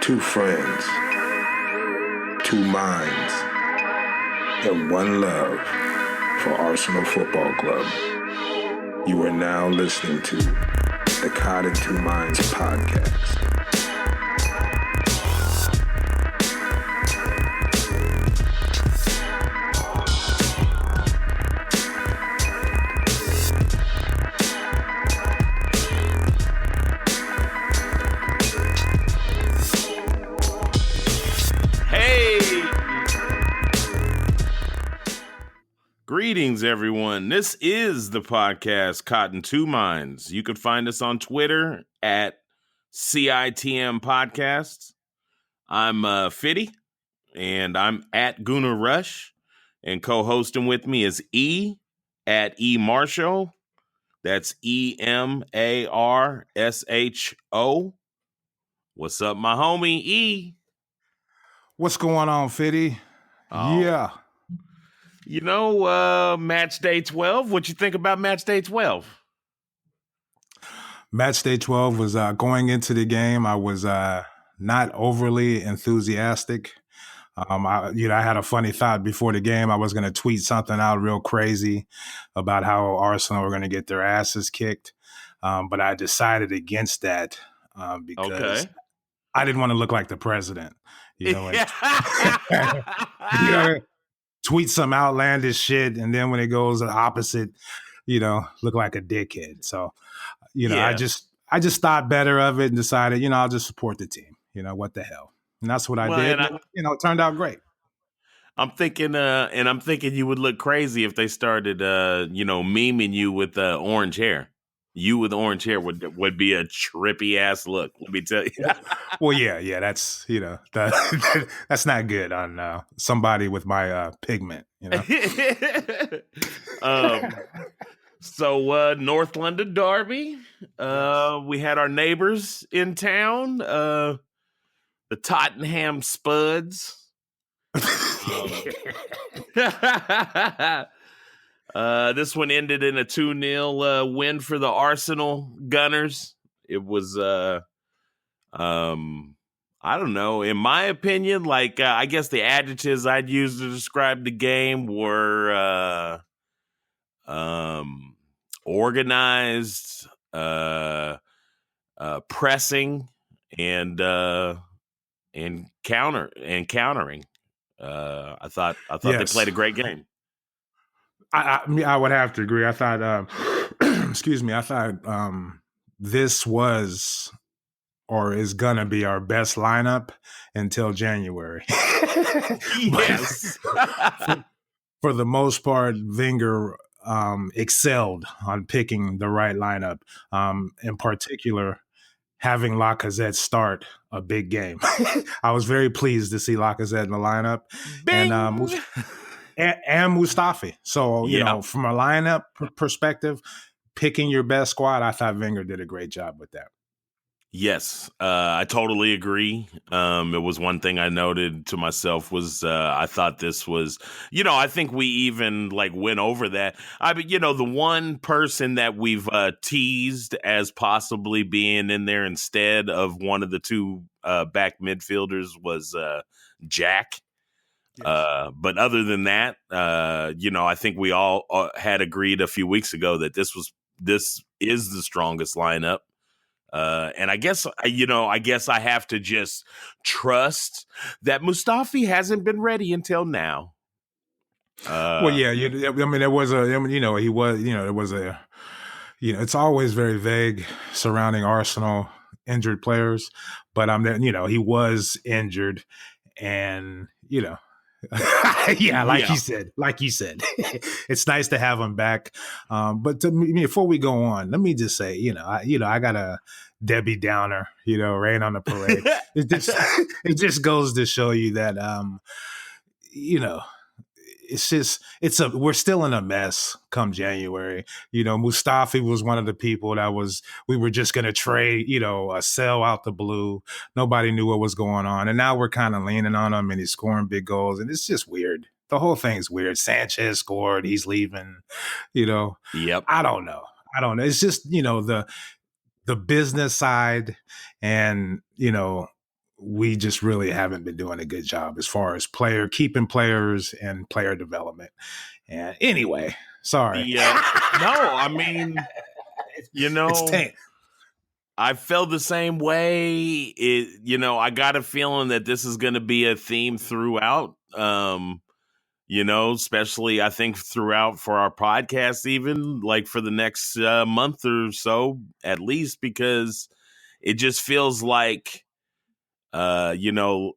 Two friends, two minds, and one love for Arsenal Football Club. You are now listening to the Cod and Two Minds podcast. Greetings, everyone. This is the podcast Cod and Two Minds. You can find us on Twitter at CITM Podcasts. I'm Fitty, and I'm at Gunnar Rush, and co-hosting with me is E at E Marshall. That's EMARSHO. What's up, my homie E? What's going on, Fitty? Oh. Yeah. You know, match day 12. What you think about match day 12? Match day 12 was going into the game. I was not overly enthusiastic. I had a funny thought before the game. I was going to tweet something out real crazy about how Arsenal were going to get their asses kicked. But I decided against that because I didn't want to look like the president. Tweet some outlandish shit, and then when it goes the opposite, look like a dickhead. So, I just thought better of it and decided, I'll just support the team. What the hell? And that's what I did. And it turned out great. I'm thinking you would look crazy if they started, memeing you with orange hair. You with orange hair would be a trippy ass look. Let me tell you. Well, yeah, that's that's not good on somebody with my pigment. So North London Derby. We had our neighbors in town. The Tottenham Spuds. This one ended in a 2-0 win for the Arsenal Gunners. It was, I don't know. In my opinion, I guess the adjectives I'd use to describe the game were organized, pressing, and countering. I thought yes. They played a great game. I would have to agree. I thought, excuse me, I thought this was or is going to be our best lineup until January. Yes. For the most part, Wenger excelled on picking the right lineup. In particular, having Lacazette start a big game. I was very pleased to see Lacazette in the lineup. Bing! And Mustafi. So, from a lineup perspective, picking your best squad, I thought Wenger did a great job with that. Yes, I totally agree. It was one thing I noted to myself was I thought this was, I think we even went over that. The one person that we've teased as possibly being in there instead of one of the two back midfielders was Jack. Yes. But other than that, I think we all had agreed a few weeks ago that this is the strongest lineup. And I guess I have to just trust that Mustafi hasn't been ready until now. There was it's always very vague surrounding Arsenal injured players, but he was injured and, you said, it's nice to have him back. But before we go on, let me just say, I got a Debbie Downer, rain on the parade. It just goes to show you that, we're still in a mess come January. Mustafi was one of the people we were just going to trade, sell out the blue. Nobody knew what was going on. And now we're kind of leaning on him and he's scoring big goals. And it's just weird. The whole thing's weird. Sanchez scored. He's leaving, Yep. I don't know. It's just, the business side and, we just really haven't been doing a good job as far as keeping players and player development. And anyway, sorry. No, I mean, It's tank. I felt the same way. I got a feeling that this is going to be a theme throughout. Especially I think throughout for our podcast, even like for the next month or so, at least, because it just feels like, to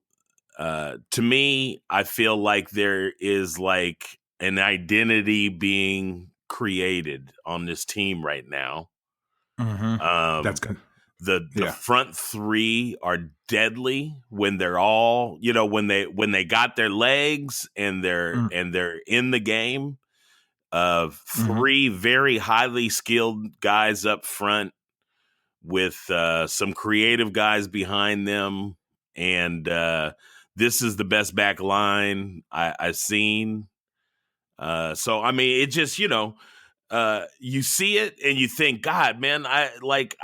me, I feel like there is like an identity being created on this team right now. Mm-hmm. That's good. The front three are deadly when they're all, when they got their legs and they're in the game. Three very highly skilled guys up front with some creative guys behind them, and this is the best back line I've seen. So I mean, it just you see it and you think, God, man, I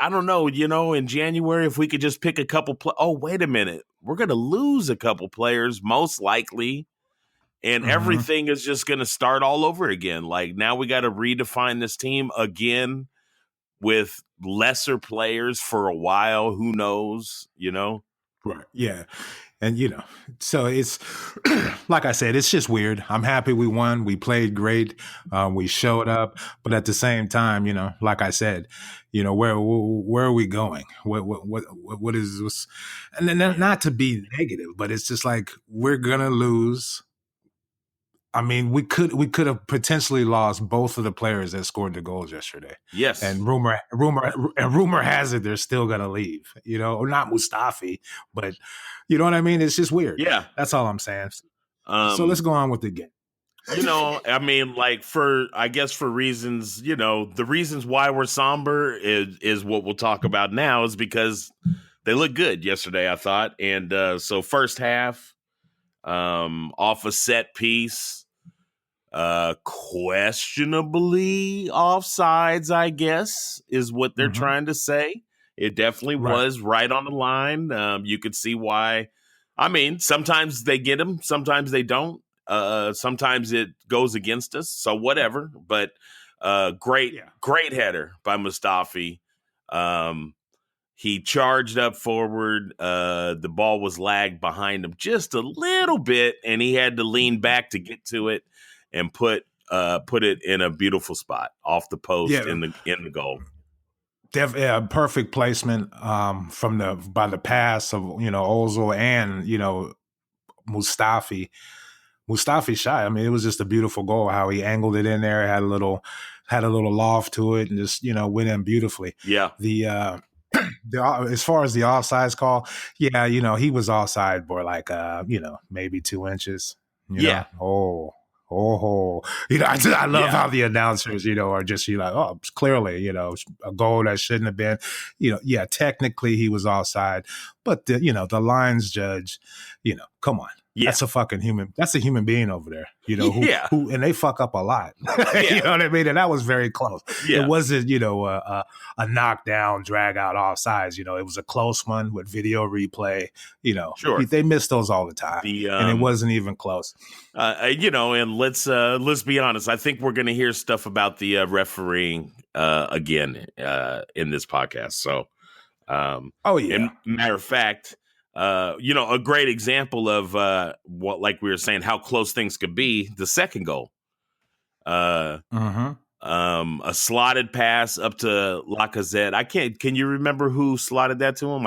don't know, in January, if we could just pick a couple. Oh, wait a minute. We're going to lose a couple players, most likely. And everything is just going to start all over again. Like now we got to redefine this team again with lesser players for a while. Who knows, Right. Yeah. And, so it's like I said, it's just weird. I'm happy we won. We played great. We showed up. But at the same time, like I said, where are we going? What is this? And then not to be negative, but it's just like we're going to lose. I mean, we could have potentially lost both of the players that scored the goals yesterday. Yes. And rumor has it they're still gonna leave. Or not Mustafi, but you know what I mean? It's just weird. Yeah. That's all I'm saying. So let's go on with the game. I mean, like for reasons, the reasons why we're somber is what we'll talk about now is because they look good yesterday, I thought. And so first half, off a set piece, questionably offsides, I guess, is what they're trying to say. It definitely was right on the line. You could see why. I mean, sometimes they get them, sometimes they don't. Sometimes it goes against us, so whatever. But great header by Mustafi. He charged up forward. The ball was lagged behind him just a little bit, and he had to lean back to get to it and put it in a beautiful spot off the post in the goal. Perfect placement by the pass of Ozil and Mustafi. Mustafi shot. I mean, it was just a beautiful goal. How he angled it in there, had a little loft to it, and just went in beautifully. Yeah. As far as the offsides call, he was offside for like maybe 2 inches. I love how the announcers are just oh, clearly a goal that shouldn't have been. Technically he was offside, but the lines judge. Come on. Yeah. That's a human being over there, who and they fuck up a lot. You know what I mean? And that was very close. Yeah. It wasn't, a knockdown, drag out offsides. It was a close one with video replay. Sure. They miss those all the time. And it wasn't even close. And let's be honest. I think we're going to hear stuff about the refereeing again in this podcast. So, matter of fact, a great example of what, like we were saying, how close things could be. The second goal, a slotted pass up to Lacazette. Can you remember who slotted that to him?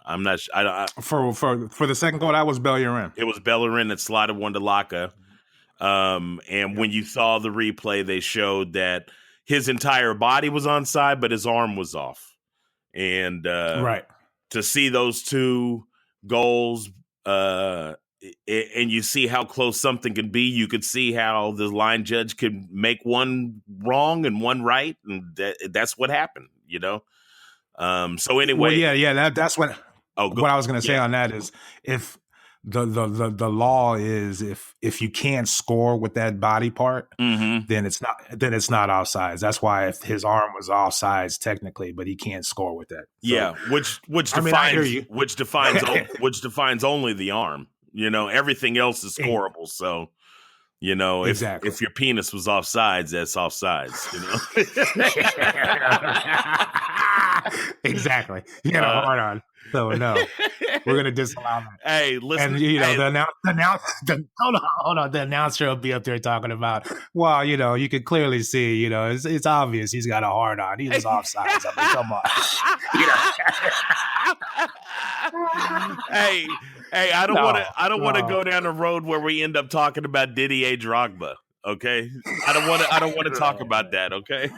I'm not sure. For the second goal, that was Bellerin. It was Bellerin that slotted one to Laka. And when you saw the replay, they showed that his entire body was onside, but his arm was off. And to see those two goals, and you see how close something can be, you could see how the line judge could make one wrong and one right, and that's what happened, So anyway, that's what. What I was going to say on that is, if the law is if you can't score with that body part, Mm-hmm. then it's not offsides. That's why if his arm was offsides technically, but he can't score with that. So, Yeah, which I mean, I hear defines you. which defines only the arm. Everything else is scoreable. So, Exactly. if your penis was offsides, that's offsides. Exactly. You got a hard on. So no, we're gonna disallow that. Hey, listen. And hold on. The announcer will be up there talking about, well, you can clearly see, it's obvious he's got a hard on. He was offsides. I mean, come on. hey, I don't want to go down a road where we end up talking about Didier Drogba. Okay, I don't want to talk about that. Okay.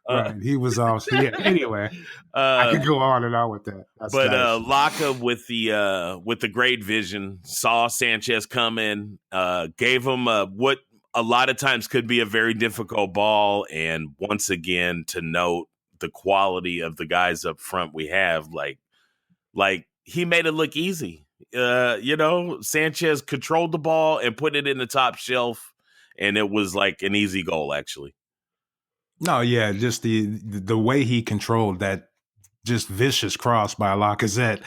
Right, he was off. Yeah. Anyway, I could go on and on with that. That's but nice. Laka with the great vision saw Sanchez come in, gave him what a lot of times could be a very difficult ball, and once again to note the quality of the guys up front we have, like he made it look easy. Sanchez controlled the ball and put it in the top shelf, and it was like an easy goal actually. No, yeah, just the way he controlled that just vicious cross by Lacazette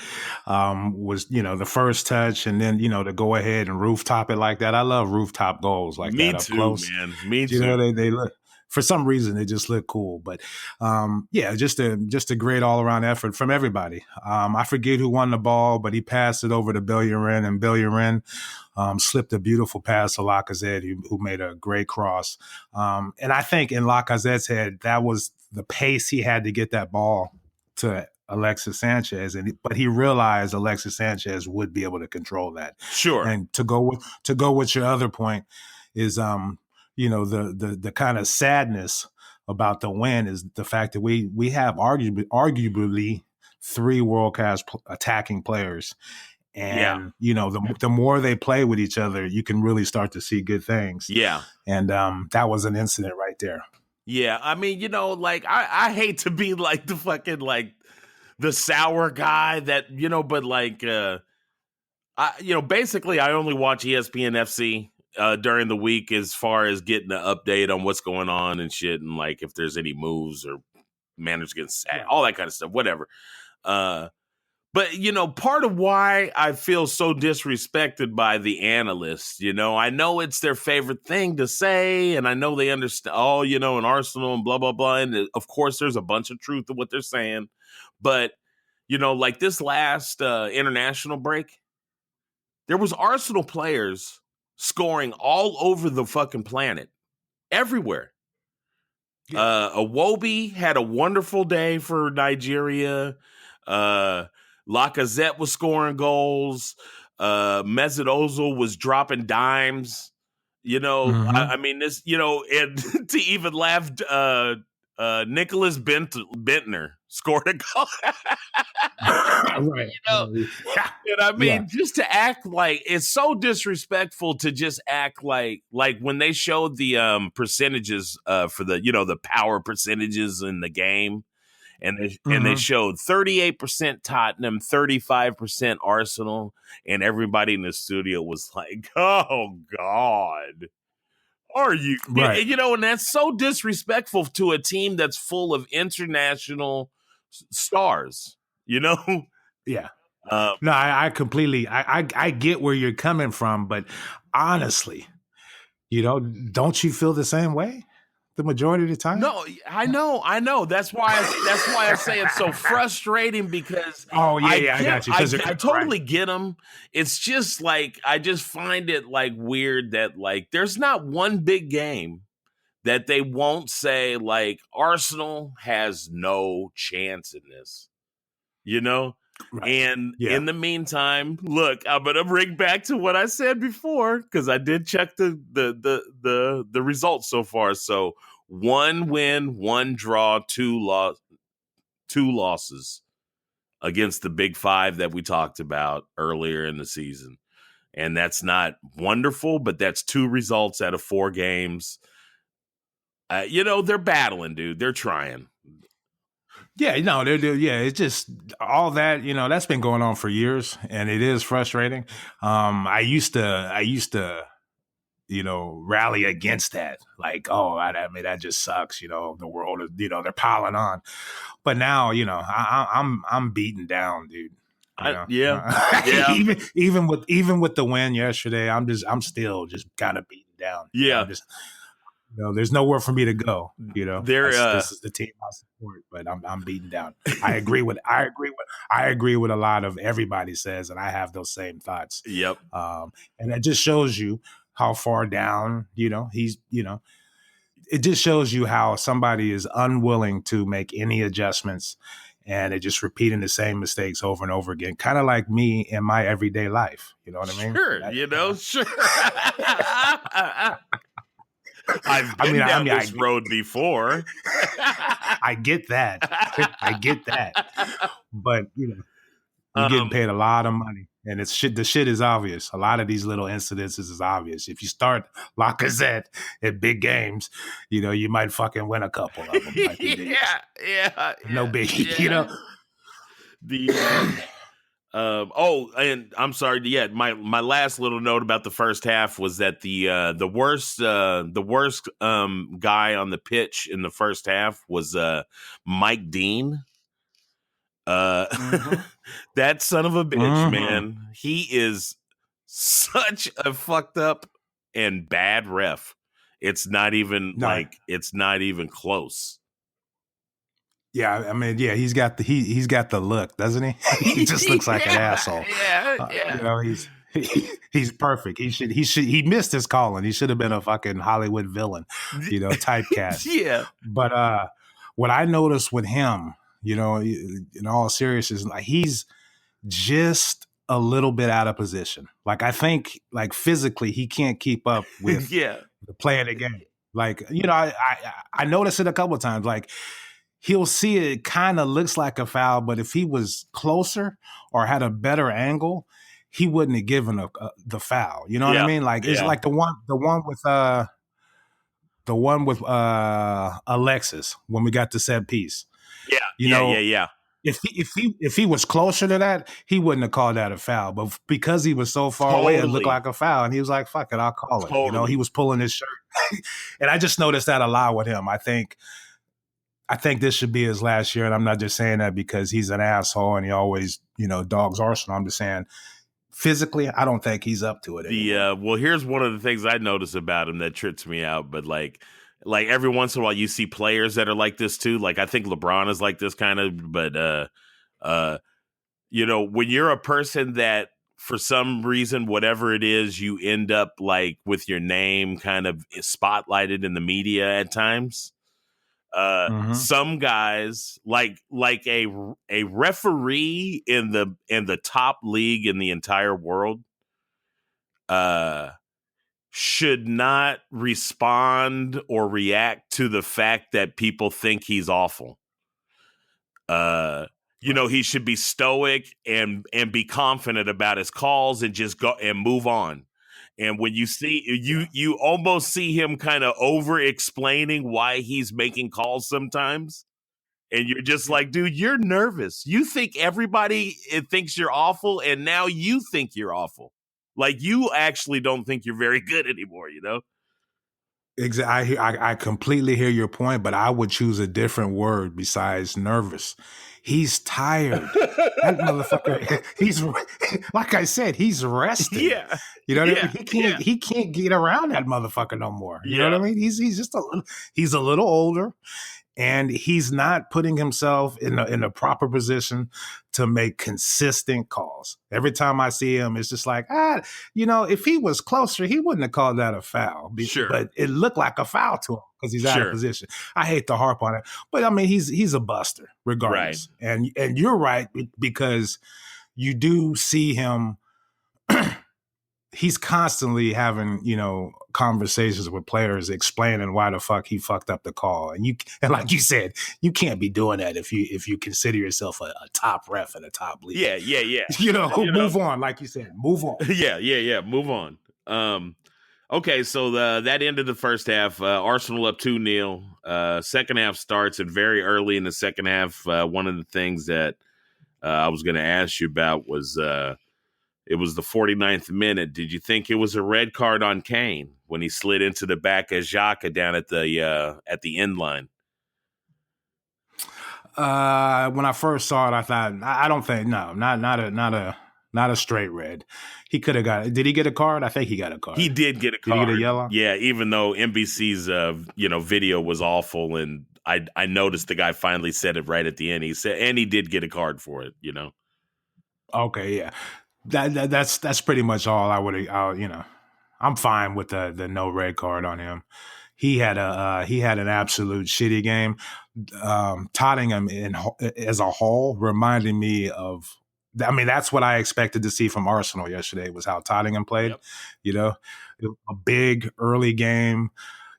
was, the first touch, and then, to go ahead and rooftop it like that. I love rooftop goals like that up close. Man. Me too. They look, for some reason, they just look cool. But just a great all around effort from everybody. I forget who won the ball, but he passed it over to Bellerin, and Bellerin slipped a beautiful pass to Lacazette, who made a great cross. And I think in Lacazette's head, that was the pace he had to get that ball to Alexis Sanchez, but he realized Alexis Sanchez would be able to control that. Sure. And to go with your other point is, the kind of sadness about the win is the fact that we have arguably three world-class attacking players. And, the more they play with each other, you can really start to see good things. Yeah. And that was an incident right there. Yeah. I mean, I hate to be like the fucking, like, the sour guy that, but like, basically I only watch ESPN FC during the week as far as getting an update on what's going on and shit. And like, if there's any moves or managers getting sad, all that kind of stuff, whatever. But, part of why I feel so disrespected by the analysts, I know it's their favorite thing to say, and I know they understand, in Arsenal and blah, blah, blah. And of course, there's a bunch of truth to what they're saying. But, like this last international break, there was Arsenal players scoring all over the fucking planet, everywhere. Yeah. Iwobi had a wonderful day for Nigeria. Lacazette was scoring goals. Mesut Ozil was dropping dimes. I mean, this, and to even laugh, Nicholas Bentner scored a goal. Right. And I mean, just to act like it's so disrespectful to just act like when they showed the percentages for the the power percentages in the game. And they showed 38% Tottenham, 35% Arsenal, and everybody in the studio was like, "Oh God, are you?" Right. And that's so disrespectful to a team that's full of international stars. Yeah. No, I completely. I get where you're coming from, but honestly, don't you feel the same way? The majority of the time? No, I know. That's why I say it's so frustrating because I got you. I totally get them. It's just like I just find it like weird that like there's not one big game that they won't say like Arsenal has no chance in this. Right. And in the meantime, look, I'm gonna bring back to what I said before because I did check the results so far. So 1 win, 1 draw, 2 losses against the big 5 that we talked about earlier in the season, and that's not wonderful, but that's 2 results out of 4 games. They're battling, dude. They're trying. Yeah, yeah, it's just all that, that's been going on for years, and it is frustrating. I used to, rally against that. Like, oh, I mean, that just sucks. The world is, they're piling on. But now, I'm beaten down, dude. Yeah, yeah, Even with the win yesterday, I'm still just kind of beaten down. yeah. There's nowhere for me to go. There, This is the team I support, but I'm beaten down. I agree with a lot of everybody says, and I have those same thoughts. Yep. And that just shows you how far down. He's. It just shows you how somebody is unwilling to make any adjustments, and they're just repeating the same mistakes over and over again. Kind of like me in my everyday life. You know what I mean? Sure. Sure. I've been down this road before. I get that. But you're getting paid a lot of money, and the shit is obvious. A lot of these little incidences is obvious. If you start Lacazette at big games, you might fucking win a couple of them. Yeah. No biggie. And I'm sorry. Yeah, my last little note about the first half was that the worst guy on the pitch in the first half was Mike Dean. That son of a bitch, man. He is such a fucked up and bad ref. It's not even it's not even close. Yeah, I mean, yeah, he's got the look, doesn't he? He just looks like an asshole. Yeah. He's perfect. He missed his calling. He should have been a fucking Hollywood villain, typecast. Yeah. But what I noticed with him, in all seriousness, like he's just a little bit out of position. Like I think, like physically, he can't keep up with the play of the game. Like I noticed it a couple of times. Like he'll see it kind of looks like a foul, but if he was closer or had a better angle, he wouldn't have given the foul. You know what I mean? Like it's like the one with Alexis when we got the set piece. Yeah. If he was closer to that, he wouldn't have called that a foul. But because he was so far away, it looked like a foul, and he was like, "Fuck it, I'll call it." He was pulling his shirt, and I just noticed that a lot with him. I think this should be his last year, and I'm not just saying that because he's an asshole and he always, dogs Arsenal. I'm just saying, physically, I don't think he's up to it anymore. Well, here's one of the things I notice about him that trips me out. But like every once in a while, you see players that are like this too. Like I think LeBron is like this kind of. But when you're a person that for some reason, whatever it is, you end up like with your name kind of spotlighted in the media at times. Some guys like a referee in the top league in the entire world should not respond or react to the fact that people think he's awful. He should be stoic and be confident about his calls and just go and move on. And when you see you almost see him kind of over explaining why he's making calls sometimes. And you're just like, dude, you're nervous. You think everybody thinks you're awful, and now you think you're awful. Like you actually don't think you're very good anymore, Exactly. I completely hear your point, but I would choose a different word besides nervous. He's tired. That motherfucker. He's like I said. He's rested. Yeah. You know what I mean? He can't get around that motherfucker no more. You know what I mean? He's just he's a little older, and he's not putting himself in the proper position to make consistent calls. Every time I see him, it's just like, if he was closer, he wouldn't have called that a foul. Sure. But it looked like a foul to him because he's out of position. I hate to harp on it, but I mean, he's a buster regardless. Right. And you're right, because you do see him. He's constantly having, conversations with players explaining why the fuck he fucked up the call. And like you said, you can't be doing that if you consider yourself a top ref in a top league. Yeah. Move on, like you said, move on. Yeah. Move on. Okay, so that ended the first half. Arsenal up 2-0. Second half starts, and very early in the second half, one of the things that I was going to ask you about was it was the 49th minute. Did you think it was a red card on Kane when he slid into the back of Xhaka down at the end line? When I first saw it, I thought I don't think not a straight red. He could have got. Did he get a card? I think he got a card. He did get a card. Did he get a yellow? Yeah, even though NBC's video was awful, and I noticed the guy finally said it right at the end. He said, and he did get a card for it. Okay, yeah. That's pretty much all I would. I'm fine with the no red card on him. He had an absolute shitty game. Tottenham as a whole reminded me of. I mean, that's what I expected to see from Arsenal yesterday was how Tottenham played. Yep. A big early game.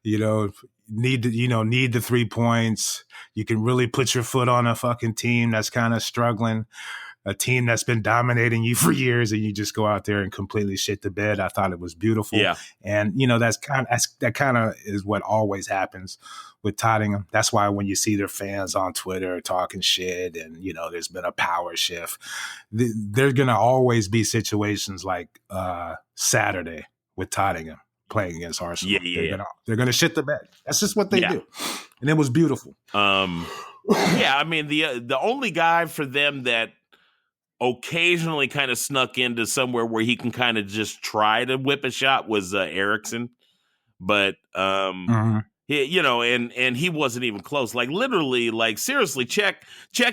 Need the 3 points. You can really put your foot on a fucking team that's kind of struggling. A team that's been dominating you for years, and you just go out there and completely shit the bed. I thought it was beautiful. Yeah. And that kind of is what always happens with Tottenham. That's why when you see their fans on Twitter talking shit and, there's been a power shift, there's going to always be situations like Saturday with Tottenham playing against Arsenal. Yeah. They're going to shit the bed. That's just what they do. And it was beautiful. Yeah, I mean, the only guy for them that occasionally kind of snuck into somewhere where he can kind of just try to whip a shot was Eriksen. But he, and he wasn't even close. Like literally, like seriously, Czech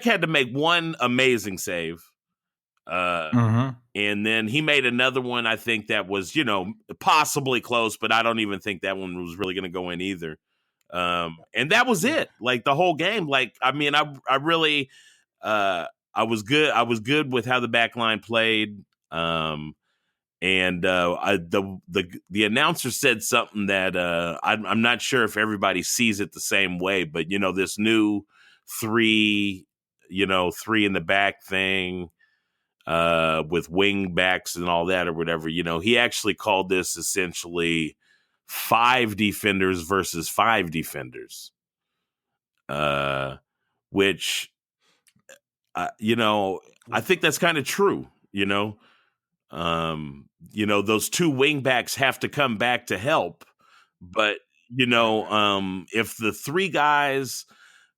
had to make one amazing save. And then he made another one, I think that was, possibly close, but I don't even think that one was really going to go in either. And that was it. Like the whole game. Like, I mean, I really, I was good. I was good with how the back line played. And the announcer said something that I'm not sure if everybody sees it the same way, but this new three in the back thing with wing backs and all that or whatever. He actually called this essentially 5 defenders versus 5 defenders, which. I think that's kind of true, those 2 wing backs have to come back to help. But, if the 3 guys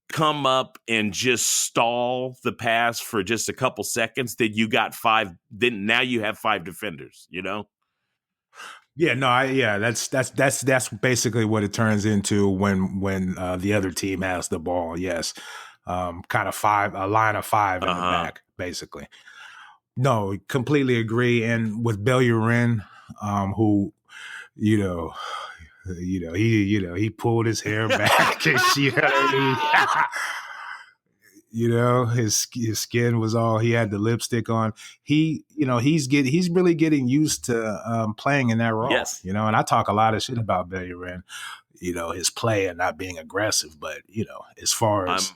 come up and just stall the pass for just a couple seconds, then you got 5. Then now you have 5 defenders, Yeah, no, that's basically what it turns into when the other team has the ball. Yes. Kind of a line of 5 in the back, basically. No, completely agree. And with Bellerin, who, he pulled his hair back and his skin was all, he had the lipstick on. He's really getting used to playing in that role. Yes. And I talk a lot of shit about Bellerin, his play and not being aggressive, but as far as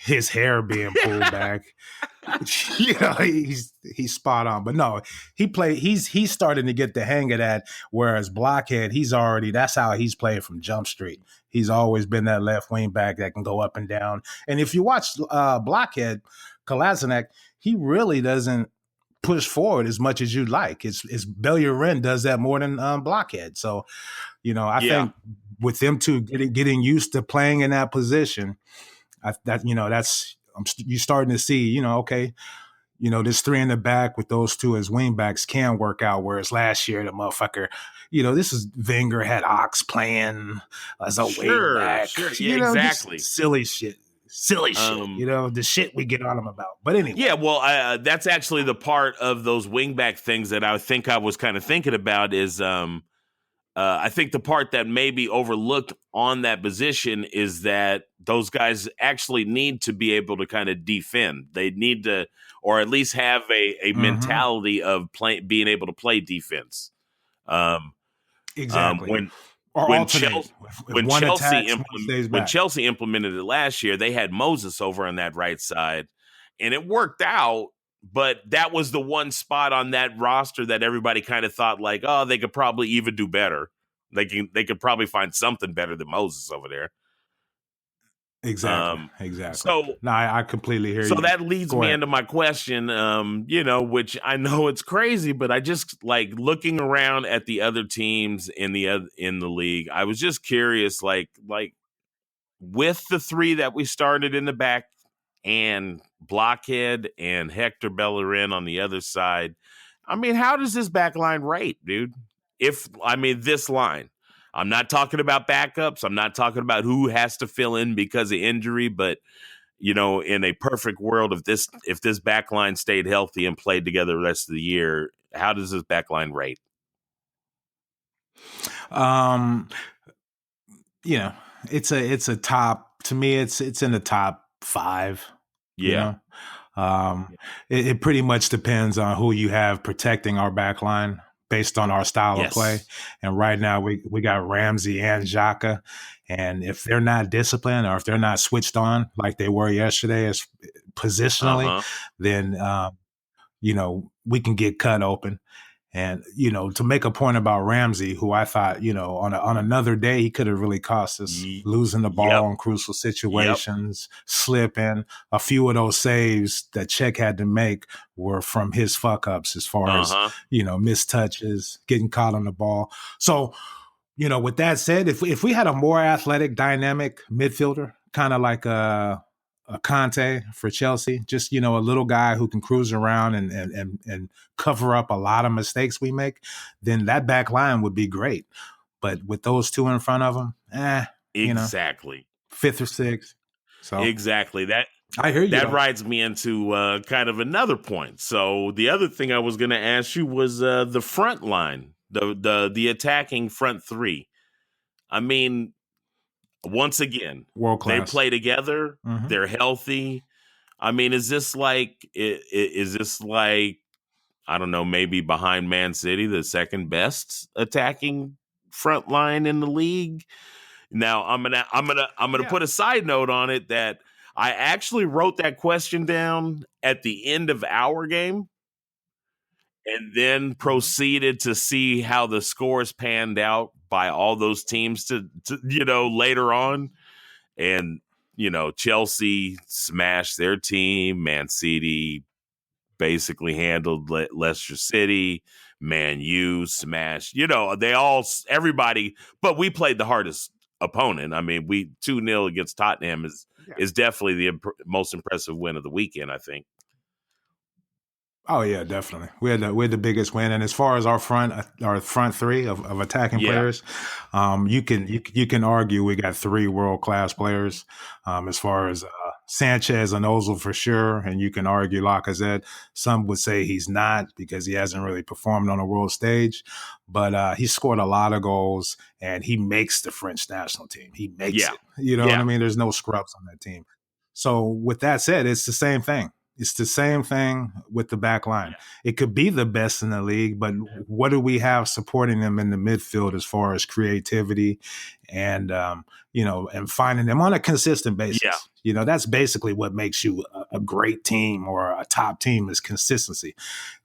his hair being pulled back, he's spot on. But no, he's starting to get the hang of that. Whereas Blockhead, that's how he's playing from Jump Street. He's always been that left wing back that can go up and down. And if you watch Blockhead, Kolasinac, he really doesn't push forward as much as you'd like. It's Bellerin does that more than Blockhead. So, I think with them two getting used to playing in that position, you're starting to see, okay, this 3 in the back with those 2 as wing backs can work out. Whereas last year, the motherfucker, this is Wenger had Ox playing as a wing back. Sure. Yeah, exactly. Silly shit. The shit we get on him about. But anyway. Yeah, well, that's actually the part of those wingback things that I think I was kind of thinking about is I think the part that may be overlooked on that position is that those guys actually need to be able to kind of defend. They need to, or at least have a mentality of being able to play defense. Exactly. When Chelsea implemented it last year, they had Moses over on that right side, and it worked out. but that was the one spot on that roster that everybody kind of thought like, oh, they could probably even do better. They could probably find something better than Moses over there. Exactly. So no, I completely hear you. So that leads me into my question, which I know it's crazy, but I just like looking around at the other teams in the league. I was just curious, like with the three that we started in the back and Blockhead and Hector Bellerin on the other side. I mean, how does this back line rate, dude? This line. I'm not talking about backups. I'm not talking about who has to fill in because of injury, but in a perfect world, if this back line stayed healthy and played together the rest of the year, how does this back line rate? It's a top, to me, it's in the top 5. Yeah. It pretty much depends on who you have protecting our back line based on our style of play. And right now we got Ramsey and Xhaka. And if they're not disciplined or if they're not switched on like they were yesterday as positionally, then, we can get cut open. And, to make a point about Ramsey, who I thought, on another day, he could have really cost us losing the ball in crucial situations, slipping. A few of those saves that Czech had to make were from his fuck ups as far as, missed touches, getting caught on the ball. So, with that said, if we had a more athletic, dynamic midfielder, kind of like a Conte for Chelsea, just, a little guy who can cruise around and cover up a lot of mistakes we make, then that back line would be great. But with those two in front of him, exactly. 5th or 6th. So exactly that. I hear you. That rides me into kind of another point. So the other thing I was going to ask you was the front line, the attacking front three. I mean, once again, world class. They play together. Mm-hmm. They're healthy. I mean, is this like I don't know, maybe behind Man City, the second best attacking front line in the league? Now, I'm gonna put a side note on it that I actually wrote that question down at the end of our game, and then proceeded to see how the scores panned out by all those teams to later on. And, Chelsea smashed their team. Man City basically handled Leicester City. Man U smashed, everybody, but we played the hardest opponent. I mean, 2-0 against Tottenham is definitely the most impressive win of the weekend, I think. Oh yeah, definitely. We had the biggest win, and as far as our front three of attacking players, you can argue we got 3 world-class players. As far as Sanchez and Ozil for sure, and you can argue Lacazette. Some would say he's not because he hasn't really performed on a world stage, but he scored a lot of goals and he makes the French national team. He makes it. You know what I mean? There's no scrubs on that team. So with that said, it's the same thing. It's the same thing with the back line. It could be the best in the league, but what do we have supporting them in the midfield as far as creativity and, and finding them on a consistent basis? Yeah. That's basically what makes you a great team or a top team is consistency.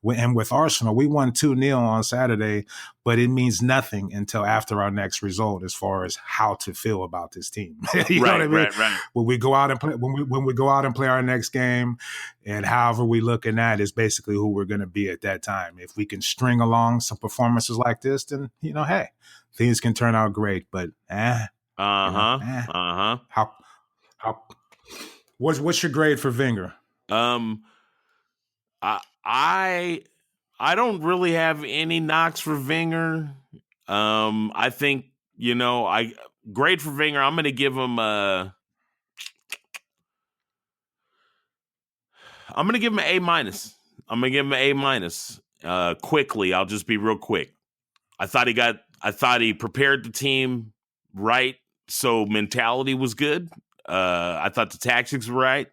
And with Arsenal, we won 2-0 on Saturday, but it means nothing until after our next result as far as how to feel about this team. You know what I mean? Right. When we go out and play, when we go out and play our next game, and however we looking at is basically who we're going to be at that time. If we can string along some performances like this, then hey, things can turn out great. But what's your grade for Wenger? I don't really have any knocks for Wenger. I think grade for Wenger. I'm going to give him an A-. I'm going to give him an A-. Quickly, I'll just be real quick. I thought he prepared the team right, so mentality was good. I thought the tactics were right.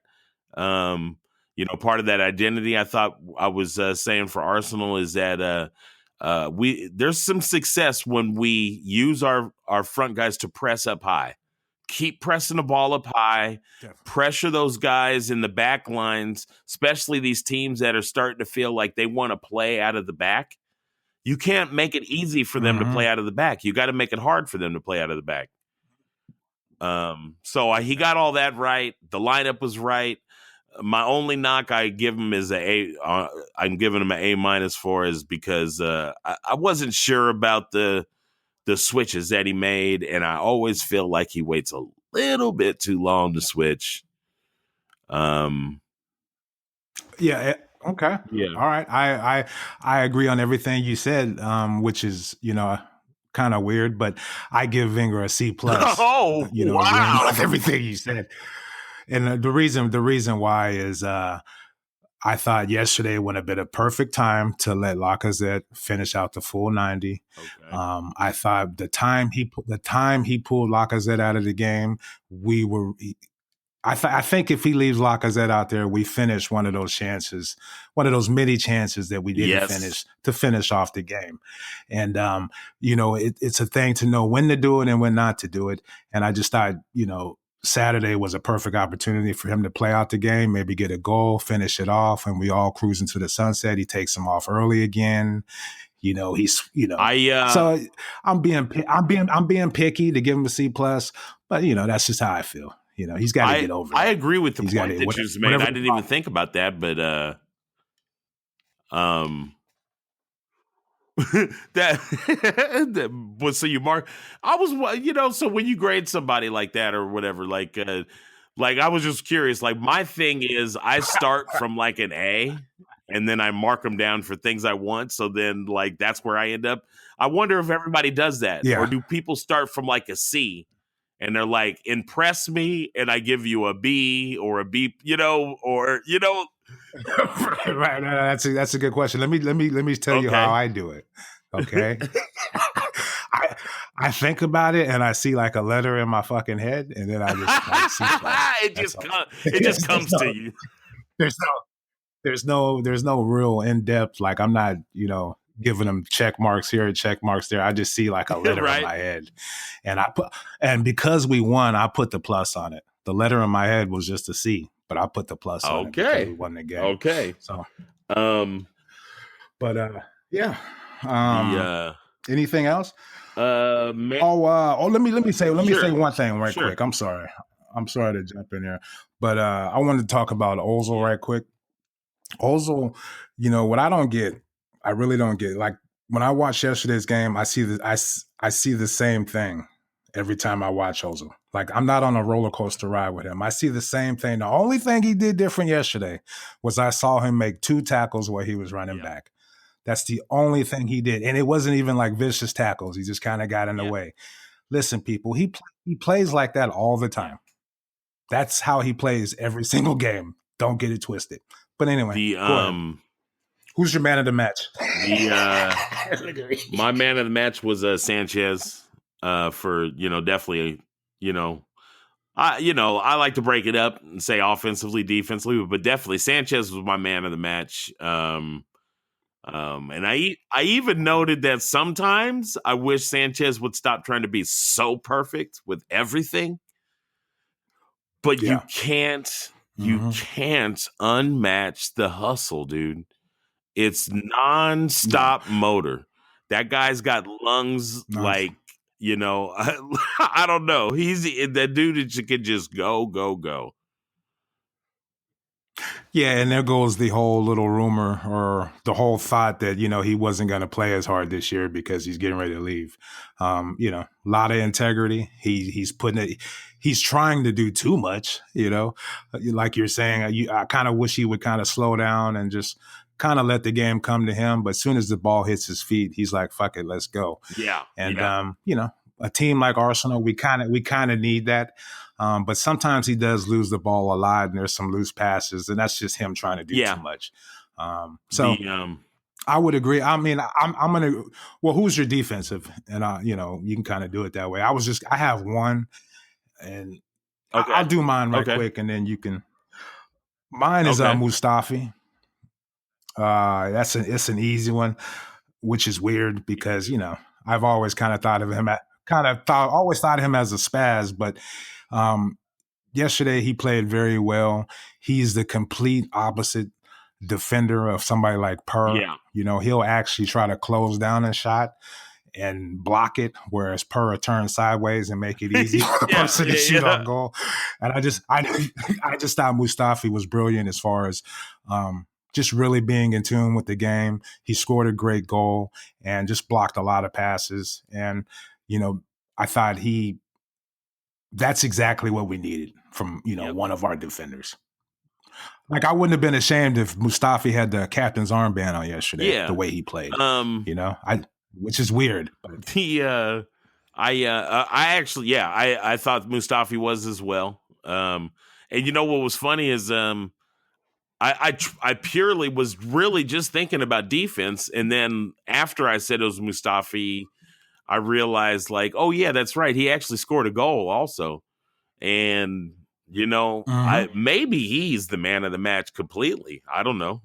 Part of that identity I thought I was saying for Arsenal is that there's some success when we use our front guys to press up high, keep pressing the ball up high, Definitely. pressure those guys in the back lines, especially these teams that are starting to feel like they want to play out of the back. You can't make it easy for them to play out of the back. You got to make it hard for them to play out of the back. So he got all that right. The lineup was right. My only knock I give him is I'm giving him an A- for is because I wasn't sure about the switches that he made, and I always feel like he waits a little bit too long to switch. Yeah. Okay. Yeah. All right. I agree on everything you said, which is, kind of weird, but I give Wenger a C+. Oh, wow. With everything you said. And the reason why is I thought yesterday would have been a perfect time to let Lacazette finish out the full 90. Okay. I thought the time he pulled Lacazette out of the game, I think if he leaves Lacazette out there, we finish one of those many chances that we didn't finish off the game. And, it's a thing to know when to do it and when not to do it. And I just thought, Saturday was a perfect opportunity for him to play out the game, maybe get a goal, finish it off, and we all cruise into the sunset. He takes him off early again. So I'm being picky to give him a C+, but that's just how I feel. He's got to get over it. I agree with the point that you just made. I didn't even think about that, but that was so you mark. I was, so when you grade somebody like that or whatever, like I was just curious. Like my thing is, I start from like an A, and then I mark them down for things I want. So then, like that's where I end up. I wonder if everybody does that, or do people start from like a C? And they're like, impress me, and I give you a B or a B, Right. That's a good question. Let me tell you how I do it. Okay. I think about it and I see like a letter in my fucking head, and then I just it just comes to you. There's no real in depth. Like I'm not giving them check marks here, check marks there. I just see like a letter in my head, and because we won, I put the plus on it. The letter in my head was just a C, but I put the plus on it because we won the game. Okay. So, anything else? Let me say one thing right quick. I'm sorry to jump in here, but I wanted to talk about Ozil right quick. Ozil, what I really don't get. Like when I watched yesterday's game, I see the same thing every time I watch Ozil. Like I'm not on a roller coaster ride with him. I see the same thing. The only thing he did different yesterday was I saw him make 2 tackles where he was running back. That's the only thing he did. And it wasn't even like vicious tackles. He just kind of got in the way. Listen, people, he plays like that all the time. That's how he plays every single game. Don't get it twisted. But anyway, who's your man of the match? My man of the match was Sanchez. For definitely, I like to break it up and say offensively, defensively, but definitely Sanchez was my man of the match. And I even noted that sometimes I wish Sanchez would stop trying to be so perfect with everything. But you can't unmatch the hustle, dude. It's nonstop motor. That guy's got lungs like, I don't know. He's that dude that can just go. Yeah, and there goes the whole little rumor or the whole thought that, he wasn't going to play as hard this year because he's getting ready to leave. A lot of integrity. He's trying to do too much, like you're saying. I kind of wish he would kind of slow down and just kind of let the game come to him. But as soon as the ball hits his feet, he's like, fuck it, let's go. Yeah. And, a team like Arsenal, we kind of need that. But sometimes he does lose the ball a lot, and there's some loose passes, and that's just him trying to do too much. I would agree. I mean, I'm going to – well, who's your defensive? And, you can kind of do it that way. I have one, and I'll do mine quick, and then you can – mine is Mustafi. It's an easy one, which is weird because, I've always kind of thought of him kind of always thought of him as a spaz, but yesterday he played very well. He's the complete opposite defender of somebody like Purr. Yeah. He'll actually try to close down a shot and block it, whereas Purr turn sideways and make it easy for the person to shoot on goal. And I just thought Mustafi was brilliant as far as just really being in tune with the game. He scored a great goal and just blocked a lot of passes. And, I thought that's exactly what we needed from, one of our defenders. Like, I wouldn't have been ashamed if Mustafi had the captain's armband on yesterday, the way he played, which is weird. I thought Mustafi was as well. And what was funny is I purely was really just thinking about defense, and then after I said it was Mustafi, I realized like, oh yeah, that's right. He actually scored a goal also, and maybe he's the man of the match completely. I don't know.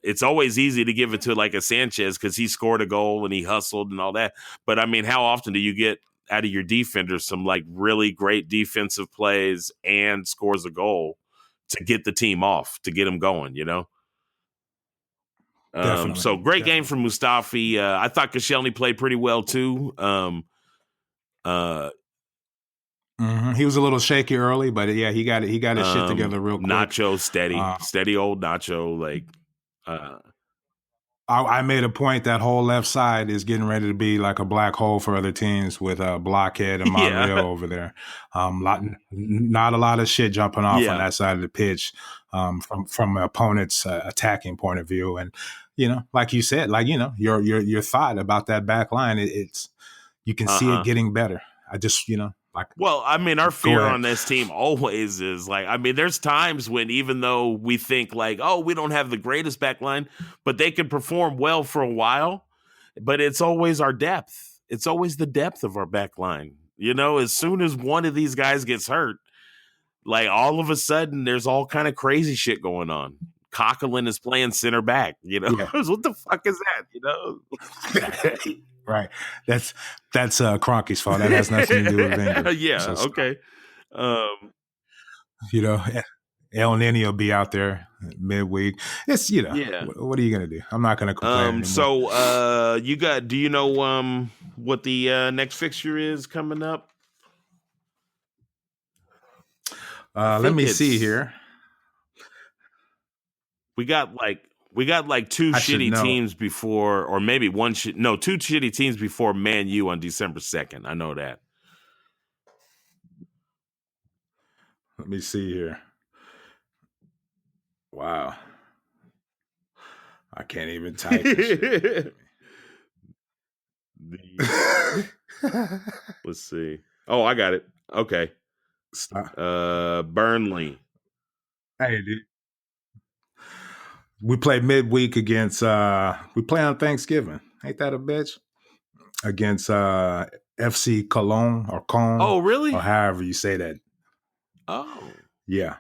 It's always easy to give it to like a Sanchez because he scored a goal and he hustled and all that. But I mean, how often do you get out of your defenders some like really great defensive plays and scores a goal to get the team off, to get them going, So great game from Mustafi. I thought Koscielny played pretty well too. He was a little shaky early, but yeah, he got his shit together real quick. Nacho steady old Nacho. Like, I made a point that whole left side is getting ready to be like a black hole for other teams with Blockhead and Monreal over there. Not a lot of shit jumping off on that side of the pitch from an opponent's attacking point of view. And like you said, like your thought about that back line, it's you can see it getting better. I just well, I mean, our fear on this team always is like, I mean, there's times when even though we think like, oh, we don't have the greatest back line, but they can perform well for a while, but it's always our depth. It's always the depth of our back line. As soon as one of these guys gets hurt, like all of a sudden there's all kind of crazy shit going on. Coughlin is playing center back, What the fuck is that, Right. That's Kroenke's fault. That has nothing to do with Wenger. Yeah. Okay. El Nino will be out there midweek. It's What are you gonna do? I'm not gonna complain anymore. So do you know what the next fixture is coming up? Let me see here. We got two shitty teams before, or maybe two shitty teams before Man U on December 2nd. I know that. Let me see here. Wow. I can't even type this shit. Let's see. Oh, I got it. Okay. Burnley. Hey, dude. We play midweek against we play on Thanksgiving. Ain't that a bitch? Against FC Cologne or Cologne. Oh, really? Or however you say that. Oh. Yeah.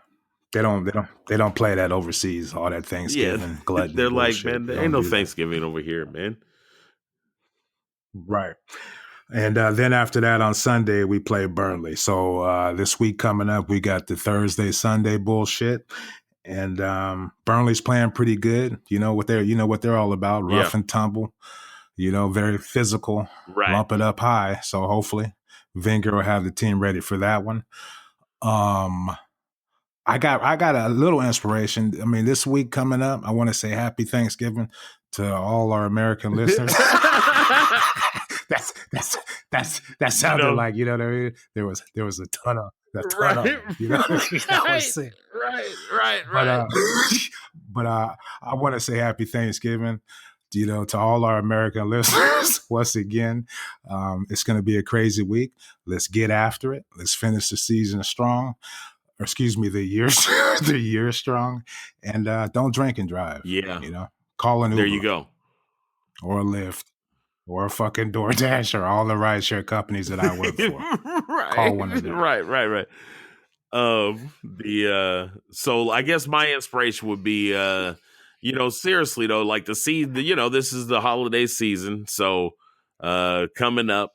They don't play that overseas, all that Thanksgiving gluttony. They're bullshit. like, man, there ain't no Thanksgiving over here, man. Right. And then after that on Sunday, we play Burnley. So this week coming up, we got the Thursday, Sunday bullshit. And Burnley's playing pretty good. You know what they're all about. Rough and tumble. Very physical. Right. Lump it up high. So hopefully Wenger will have the team ready for that one. I got a little inspiration. I mean, this week coming up, I want to say happy Thanksgiving to all our American listeners. That sounded like, what I mean? There was a ton of them, Right. But I want to say happy Thanksgiving, to all our American listeners once again. It's going to be a crazy week. Let's get after it. Let's finish the season strong. Or excuse me, the year strong. And don't drink and drive. Yeah. Call an Uber. There you go. Or a Lyft. Or a fucking DoorDash, or all the rideshare companies that I work for. Right. Call one of them. Right. So I guess my inspiration would be, seriously though, like to see this is the holiday season. So coming up.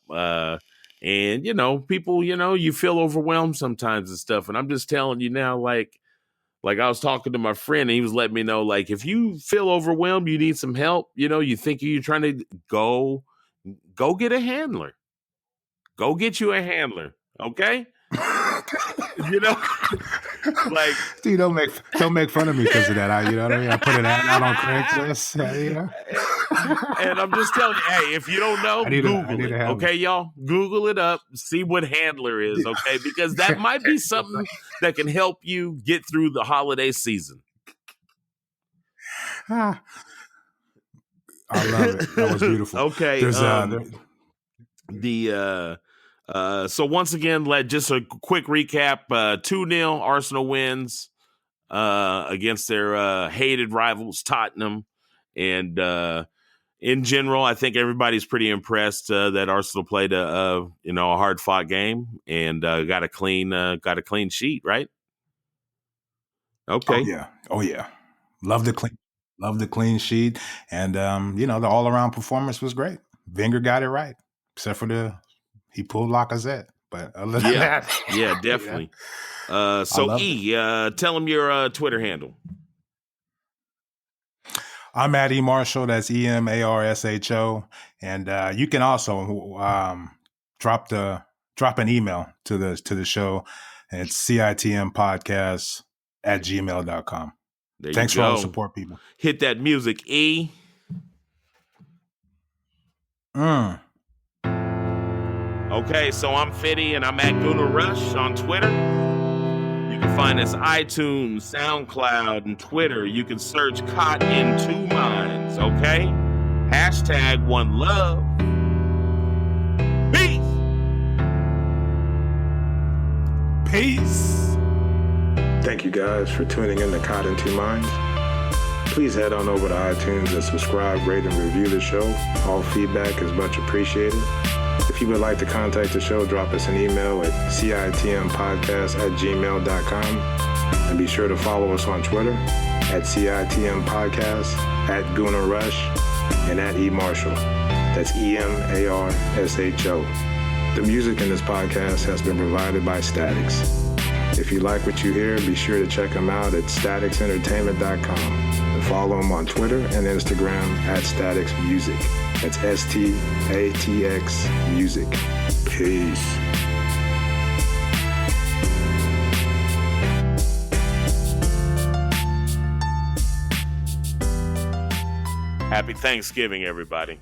And, people, you feel overwhelmed sometimes and stuff. And I'm just telling you now, like I was talking to my friend and he was letting me know, like, if you feel overwhelmed, you need some help, you think you're trying to go get a handler. Go get you a handler. Okay. Like, dude, don't make fun of me because of that. You know what I mean? I put it out on Craigslist. And I'm just telling you, hey, if you don't know, Google it. Okay, y'all, Google it up, see what handler is. Okay, because that might be something that can help you get through the holiday season. I love it. That was beautiful. Okay, so once again, just a quick recap: 2-0 Arsenal wins against their hated rivals Tottenham, and in general, I think everybody's pretty impressed that Arsenal played a hard-fought game and got a clean sheet, right? Okay. Oh yeah. Love the clean sheet, and the all-around performance was great. Wenger got it right, except for he pulled Lacazette, but other than that, yeah, definitely. So tell them your Twitter handle. I'm at eMarshall. That's EMARSHO, and you can also drop an email to the show. And it's citmpodcast@gmail.com. Thanks for all the support, people. Hit that music, E. Okay, so I'm Fitty, and I'm at Gunnar Rush on Twitter. You can find us iTunes, SoundCloud, and Twitter. You can search Caught in Two Minds, okay? #OneLove. Peace. Thank you guys for tuning in to Caught in Two Minds. Please head on over to iTunes and subscribe, rate, and review the show. All feedback is much appreciated. If you would like to contact the show, drop us an email at citmpodcast@gmail.com. And be sure to follow us on Twitter at citmpodcast, at Gunnar Rush, and at eMarshall. That's EMARSHO. The music in this podcast has been provided by Statics. If you like what you hear, be sure to check them out at staticsentertainment.com and follow them on Twitter and Instagram at Statics Music. That's STATX Music. Peace. Happy Thanksgiving, everybody.